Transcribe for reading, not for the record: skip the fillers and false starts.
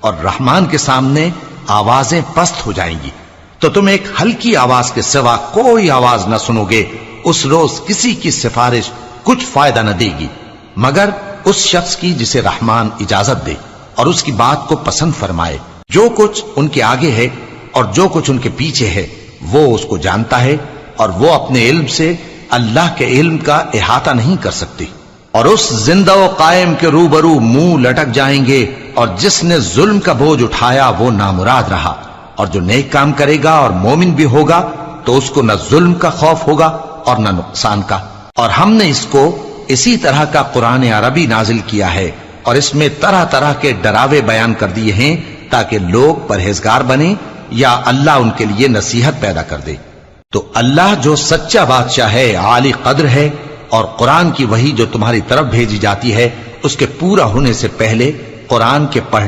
اور رحمان کے سامنے آوازیں پست ہو جائیں گی، تو تم ایک ہلکی آواز کے سوا کوئی آواز نہ سنو گے۔ اس روز کسی کی سفارش کچھ فائدہ نہ دے گی مگر اس شخص کی جسے رحمان اجازت دے اور اس کی بات کو پسند فرمائے۔ جو کچھ ان کے آگے ہے اور جو کچھ ان کے پیچھے ہے وہ اس کو جانتا ہے، اور وہ اپنے علم سے اللہ کے علم کا احاطہ نہیں کر سکتے۔ اور اس زندہ و قائم کے روبرو منہ لٹک جائیں گے، اور جس نے ظلم کا بوجھ اٹھایا وہ نامراد رہا، اور جو نیک کام کرے گا اور مومن بھی ہوگا تو اس کو نہ ظلم کا خوف ہوگا اور نہ نقصان کا۔ اور ہم نے اس کو اسی طرح کا قرآن عربی نازل کیا ہے، اور اس میں طرح طرح کے ڈراوے بیان کر دیے ہیں تاکہ لوگ پرہیزگار بنیں یا اللہ ان کے لیے نصیحت پیدا کر دے۔ تو اللہ جو سچا بادشاہ ہے، عالی قدر ہے، اور قرآن کی وحی جو تمہاری طرف بھیجی جاتی ہے اس کے پورا ہونے سے پہلے قرآن کے پڑھنے